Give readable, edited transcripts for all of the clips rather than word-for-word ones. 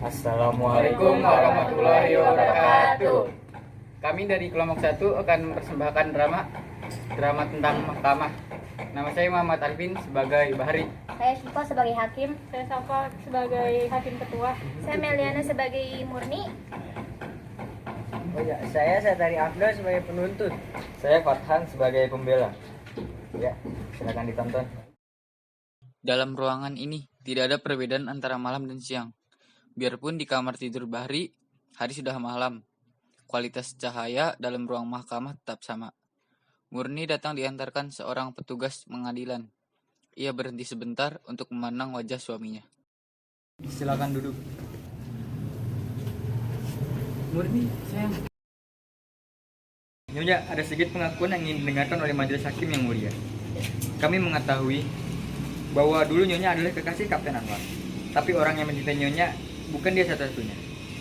Assalamualaikum warahmatullahi wabarakatuh. Kami dari kelompok 1 akan mempersembahkan drama tentang mahkamah. Nama saya Muhammad Arifin sebagai Bahari. Saya Syifa sebagai hakim. Saya Safa sebagai hakim ketua. Saya Meliana sebagai murni. Oh ya, saya Satari Afdal sebagai penuntut. Saya Farhan sebagai pembela. Ya, silakan ditonton. Dalam ruangan ini tidak ada perbedaan antara malam dan siang. Biarpun di kamar tidur Bahri, hari sudah malam. Kualitas cahaya dalam ruang mahkamah tetap sama. Murni datang diantarkan seorang petugas pengadilan. Ia berhenti sebentar untuk memandang wajah suaminya. Silakan duduk. Murni, sayang. Nyonya, ada sedikit pengakuan yang ingin didengarkan oleh majelis hakim yang mulia. Kami mengetahui bahwa dulu Nyonya adalah kekasih Kapten Anwar. Tapi orang yang mencintai Nyonya bukan dia satu-satunya.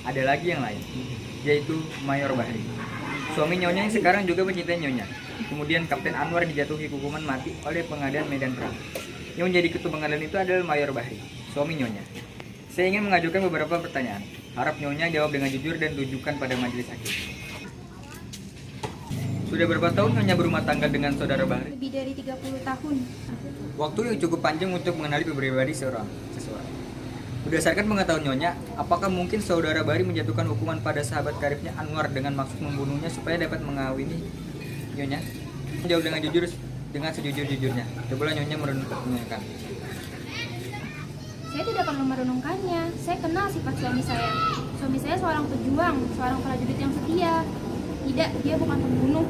Ada lagi yang lain, yaitu Mayor Bahri. Suami Nyonya yang sekarang juga mencintai Nyonya. Kemudian Kapten Anwar dijatuhi hukuman mati oleh pengadilan Medan Perang. Yang menjadi ketua pengadilan itu adalah Mayor Bahri, suami Nyonya. Saya ingin mengajukan beberapa pertanyaan. Harap Nyonya jawab dengan jujur dan tunjukkan pada majelis hakim. Sudah berapa tahun Nyonya berumah tangga dengan saudara Bahri? Lebih dari 30 tahun. Waktu yang cukup panjang untuk mengenali pribadi seseorang. Berdasarkan pengetahuan Nyonya, apakah mungkin saudara Bahri menjatuhkan hukuman pada sahabat karibnya Anwar dengan maksud membunuhnya supaya dapat mengawini Nyonya? Jawab dengan jujur, dengan sejujur-jujurnya. Cobalah Nyonya merenungkan. Saya tidak perlu merenungkannya. Saya kenal sifat suami saya. Suami saya seorang pejuang, seorang prajurit yang setia. Tidak, dia bukan pembunuh.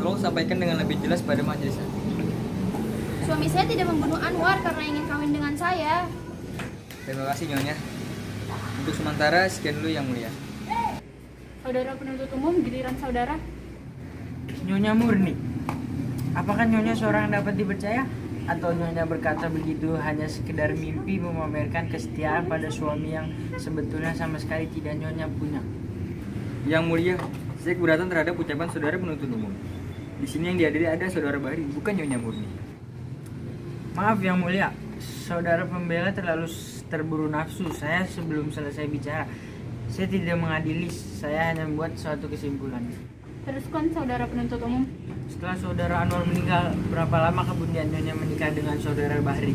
Tolong sampaikan dengan lebih jelas pada majelis hakim. Suami saya tidak membunuh Anwar karena ingin kawin dengan saya. Terima kasih Nyonya. Untuk sementara sekian dulu yang mulia. Saudara penuntut umum, giliran saudara. Nyonya Murni, apakah Nyonya seorang yang dapat dipercaya? Atau Nyonya berkata begitu hanya sekedar mimpi memamerkan kesetiaan pada suami yang sebetulnya sama sekali tidak Nyonya punya? Yang mulia, saya keberatan terhadap ucapan saudara penuntut umum. Di sini yang dihadiri ada saudara Bahri, bukan Nyonya Murni. Maaf Yang Mulia, saudara pembela terlalu terburu nafsu. Saya sebelum selesai bicara, saya tidak mengadili, saya hanya membuat suatu kesimpulan. Teruskan saudara penuntut umum. Setelah saudara Anwar meninggal, berapa lama kemudian Nyonya menikah dengan saudara Bahri?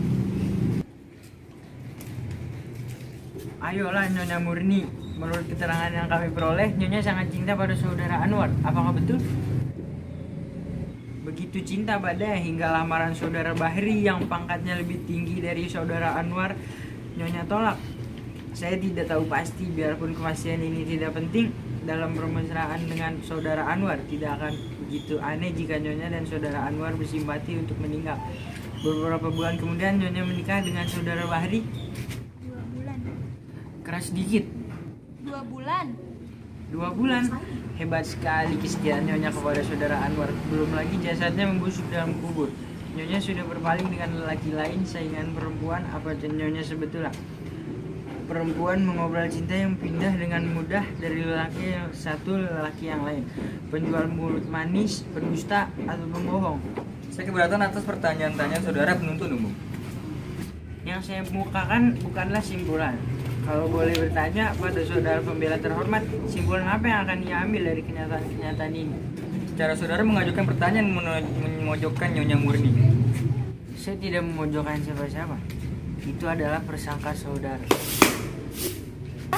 Ayolah Nyonya Murni, menurut keterangan yang kami peroleh, Nyonya sangat cinta pada saudara Anwar. Apakah betul? Begitu cinta badai hingga lamaran saudara Bahri yang pangkatnya lebih tinggi dari saudara Anwar, Nyonya tolak. Saya tidak tahu pasti, biarpun kepastian ini tidak penting dalam permesraan dengan saudara Anwar. Tidak akan begitu aneh jika Nyonya dan saudara Anwar bersimpati untuk meninggal. Beberapa bulan kemudian Nyonya menikah dengan saudara Bahri. 2 bulan. Keras sedikit. 2 bulan. 2 bulan. Hebat sekali kesetiaan Nyonya kepada saudara Anwar. Belum lagi jasadnya membusuk dalam kubur. Nyonya sudah berpaling dengan lelaki lain, saingan perempuan. Apa Nyonya sebetulnya perempuan mengobrol cinta yang pindah dengan mudah dari lelaki yang satu lelaki yang lain? Penjual mulut manis, pendusta, atau pembohong? Saya keberatan atas pertanyaan-tanyaan saudara penuntut umum. Yang saya mukakan bukanlah simpulan. Kalau boleh bertanya pada saudara pembela terhormat, simpulan apa yang akan diambil dari kenyataan-kenyataan ini? Cara saudara mengajukan pertanyaan memojokkan Nyonya Murni. Saya tidak memojokkan siapa-siapa. Itu adalah persangka saudara.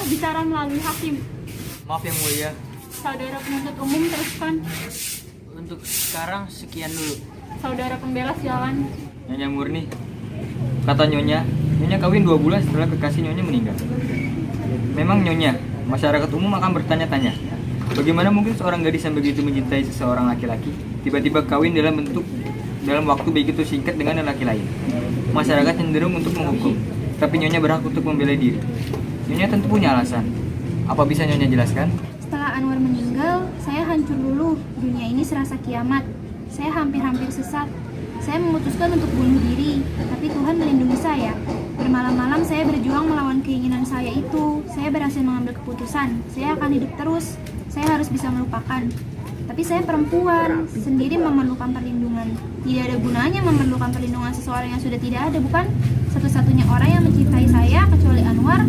Bicara melalui hakim. Maaf yang mulia. Saudara penuntut umum, teruskan. Untuk sekarang sekian dulu. Saudara pembela, silakan. Nyonya Murni, kata Nyonya kawin 2 bulan setelah kekasih Nyonya meninggal. Memang Nyonya, masyarakat umum akan bertanya-tanya, bagaimana mungkin seorang gadis yang begitu mencintai seseorang laki-laki tiba-tiba kawin dalam waktu begitu singkat dengan lelaki lain. Masyarakat cenderung untuk menghukum, tapi Nyonya berhak untuk membela diri. Nyonya tentu punya alasan. Apa bisa Nyonya jelaskan? Setelah Anwar meninggal, saya hancur dulu. Dunia ini serasa kiamat. Saya hampir-hampir sesat. Saya memutuskan untuk bunuh diri, tapi Tuhan melindungi saya. Bermalam-malam saya berjuang melawan keinginan saya itu. Saya berhasil mengambil keputusan. Saya akan hidup terus. Saya harus bisa melupakan. Tapi saya perempuan, sendiri memerlukan perlindungan. Tidak ada gunanya memerlukan perlindungan seseorang yang sudah tidak ada, bukan? Satu-satunya orang yang mencintai saya kecuali Anwar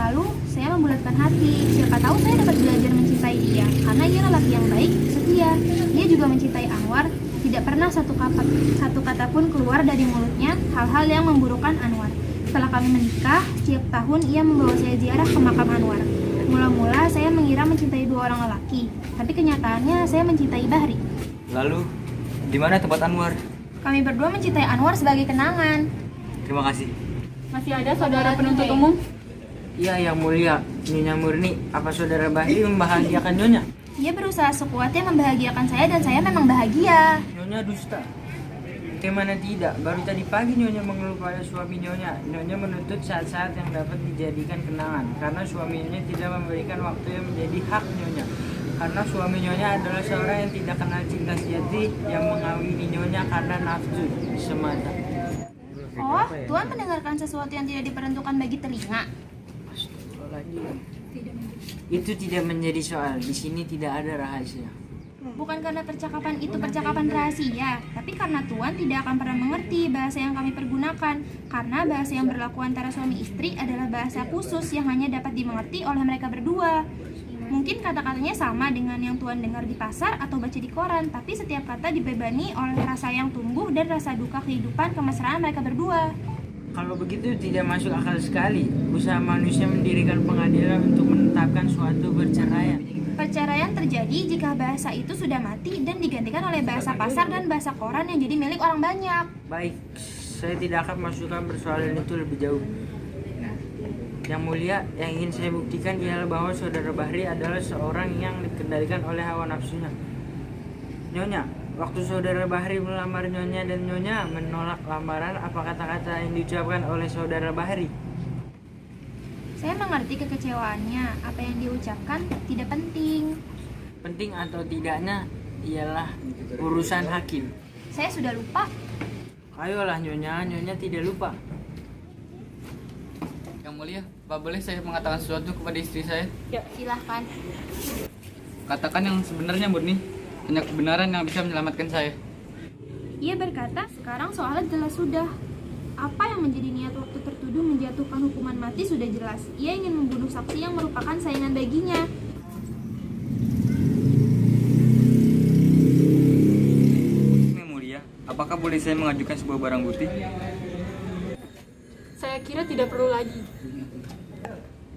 Lalu saya membulatkan hati, siapa tahu saya dapat belajar mencintai dia, karena ia lelaki yang baik, setia. Dia juga mencintai Anwar, tidak pernah satu kata pun keluar dari mulutnya hal-hal yang memburukkan Anwar. Setelah kami menikah, setiap tahun ia membawa saya ziarah ke makam Anwar. Mula-mula saya mengira mencintai dua orang lelaki, tapi kenyataannya saya mencintai Bahri. Lalu, di mana tempat Anwar? Kami berdua mencintai Anwar sebagai kenangan. Terima kasih. Masih ada saudara penuntut umum? Iya, Yang Mulia, Nyonya Murni, apa saudara Bahri membahagiakan Nyonya? Ia berusaha sekuatnya membahagiakan saya dan saya memang bahagia. Nyonya dusta. Bagaimana tidak? Baru tadi pagi Nyonya mengeluh pada suami Nyonya. Nyonya menuntut saat-saat yang dapat dijadikan kenangan karena suami Nyonya tidak memberikan waktu yang menjadi hak Nyonya. Karena suami Nyonya adalah seorang yang tidak kenal cinta sejati yang mengawini Nyonya karena nafsu semata. Oh, Tuhan mendengarkan sesuatu yang tidak diperuntukkan bagi telinga. Itu tidak menjadi soal. Di sini tidak ada rahasia. Bukan karena percakapan itu percakapan rahasia, tapi karena Tuhan tidak akan pernah mengerti bahasa yang kami pergunakan. Karena bahasa yang berlaku antara suami istri adalah bahasa khusus yang hanya dapat dimengerti oleh mereka berdua. Mungkin kata-katanya sama dengan yang Tuhan dengar di pasar atau baca di koran, tapi setiap kata dibebani oleh rasa yang tumbuh dan rasa duka kehidupan kemesraan mereka berdua. Kalau begitu tidak masuk akal sekali usaha manusia mendirikan pengadilan untuk menetapkan suatu perceraian. Perceraian terjadi jika bahasa itu sudah mati dan digantikan oleh bahasa pasar dan bahasa koran yang jadi milik orang banyak. Baik, saya tidak akan masukkan persoalan itu lebih jauh. Yang Mulia, yang ingin saya buktikan ialah bahwa saudara Bahri adalah seorang yang dikendalikan oleh hawa nafsunya. Nyonya, waktu saudara Bahri melamar Nyonya dan Nyonya menolak lamaran, apa kata-kata yang diucapkan oleh saudara Bahri? Saya mengerti kekecewaannya, apa yang dia ucapkan tidak penting. Penting atau tidaknya ialah urusan hakim. Saya sudah lupa. Ayolah Nyonya tidak lupa. Yang Mulia, apa boleh saya mengatakan sesuatu kepada istri saya? Silahkan. Katakan yang sebenarnya, Murni. Hanya kebenaran yang bisa menyelamatkan saya. Ia berkata, sekarang soalnya jelas sudah. Apa yang menjadi niat waktu tertuduh menjatuhkan hukuman mati sudah jelas. Ia ingin membunuh saksi yang merupakan saingan baginya. Yang Mulia, apakah boleh saya mengajukan sebuah barang bukti? Saya kira tidak perlu lagi.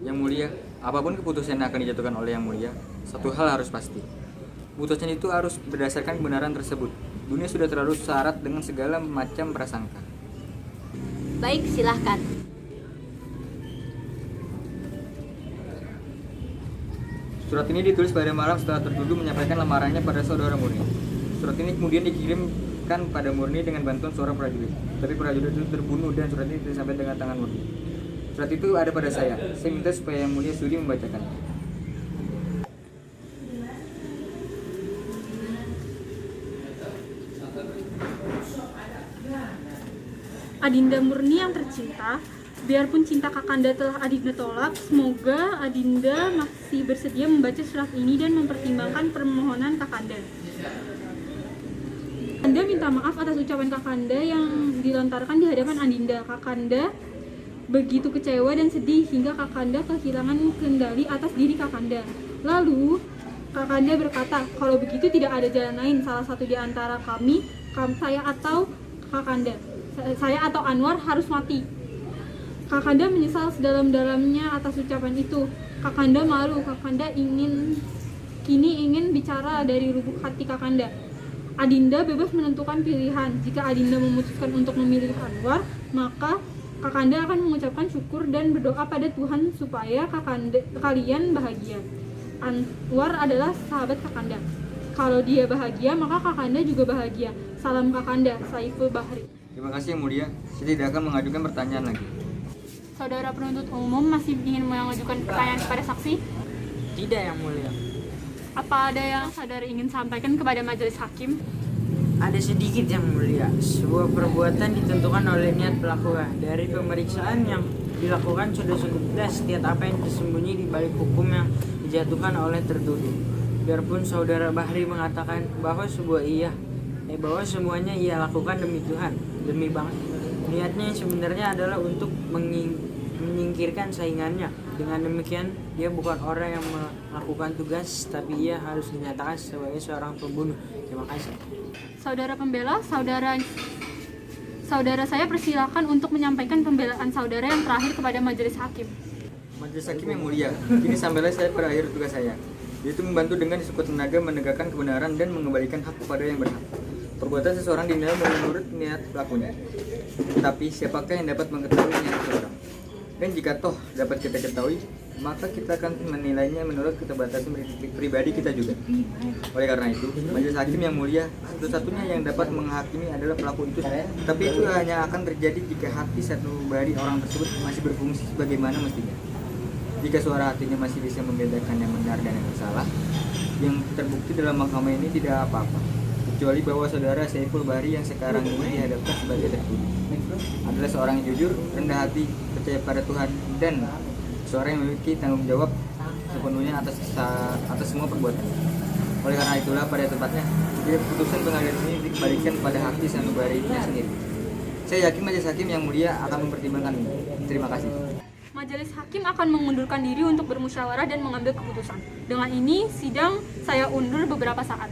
Yang Mulia, apapun keputusan yang akan dijatuhkan oleh Yang Mulia, satu hal harus pasti. Keputusan itu harus berdasarkan kebenaran tersebut. Dunia sudah terlalu syarat dengan segala macam prasangka. Baik, silahkan. Surat ini ditulis pada malam setelah tertuduh menyampaikan lamarannya pada saudara Murni. Surat ini kemudian dikirimkan pada Murni dengan bantuan seorang prajurit. Tapi prajurit itu terbunuh dan surat ini tidak sampai dengan tangan Murni. Surat itu ada pada saya. Saya minta supaya Yang Mulia sudi membacakan. Adinda Murni yang tercinta, biarpun cinta Kakanda telah Adinda tolak, semoga Adinda masih bersedia membaca surat ini dan mempertimbangkan permohonan Kakanda. Kakanda minta maaf atas ucapan Kakanda yang dilontarkan di hadapan Adinda. Kakanda begitu kecewa dan sedih hingga Kakanda kehilangan kendali atas diri Kakanda. Lalu Kakanda berkata, kalau begitu tidak ada jalan lain, salah satu di antara kami, saya atau Kakanda, saya atau Anwar harus mati. Kakanda menyesal sedalam-dalamnya atas ucapan itu. Kakanda malu. Kakanda kini ingin bicara dari lubuk hati Kakanda. Adinda bebas menentukan pilihan. Jika Adinda memutuskan untuk memilih Anwar, maka Kakanda akan mengucapkan syukur dan berdoa pada Tuhan supaya kalian bahagia. Anwar adalah sahabat Kakanda. Kalau dia bahagia, maka Kakanda juga bahagia. Salam Kakanda, Saiful Bahri. Terima kasih Yang Mulia. Saya tidak akan mengajukan pertanyaan lagi. Saudara penuntut umum masih ingin mengajukan pertanyaan kepada saksi? Tidak Yang Mulia. Apa ada yang saudara ingin sampaikan kepada majelis hakim? Ada sedikit Yang Mulia. Sebuah perbuatan ditentukan oleh niat pelakunya. Dari pemeriksaan yang dilakukan sudah jelas setiap apa yang tersembunyi di balik hukum yang dijatuhkan oleh tertuduh. Biarpun saudara Bahri mengatakan bahwa bahwa semuanya ia lakukan demi Tuhan, demi bangsa. Niatnya yang sebenarnya adalah untuk menyingkirkan saingannya. Dengan demikian, dia bukan orang yang melakukan tugas, tapi ia harus dinyatakan sebagai seorang pembunuh. Terima kasih. Saudara pembela, saudara saya persilakan untuk menyampaikan pembelaan saudara yang terakhir kepada majelis hakim. Majelis hakim yang mulia, kini sampailah saya pada akhir tugas saya, yaitu membantu dengan sekuat tenaga menegakkan kebenaran dan mengembalikan hak kepada yang berhak. Perbuatan seseorang dinilai menurut niat pelakunya. Tetapi siapakah yang dapat mengetahui niat seseorang? Dan jika toh dapat kita ketahui, maka kita akan menilainya menurut keterbatasan pribadi kita juga. Oleh karena itu, majelis hakim yang mulia, satu-satunya yang dapat menghakimi adalah pelaku itu. Tapi itu hanya akan terjadi jika hati satu dari orang tersebut masih berfungsi sebagaimana mestinya. Jika suara hatinya masih bisa membedakan yang benar dan yang salah, yang terbukti dalam mahkamah ini tidak apa-apa, kecuali bahwa saudara Saiful Bahri yang sekarang ini dihadapkan sebagai tertuduh adalah seorang yang jujur, rendah hati, percaya pada Tuhan, dan seorang yang memiliki tanggung jawab sepenuhnya atas semua perbuatan. Oleh karena itulah pada tempatnya, jadi keputusan pengadilan ini dikembalikan pada hati sanubarinya sendiri. Saya yakin majelis hakim yang mulia akan mempertimbangkan ini. Terima kasih. Majelis hakim akan mengundurkan diri untuk bermusyawarah dan mengambil keputusan. Dengan ini, sidang saya undur beberapa saat.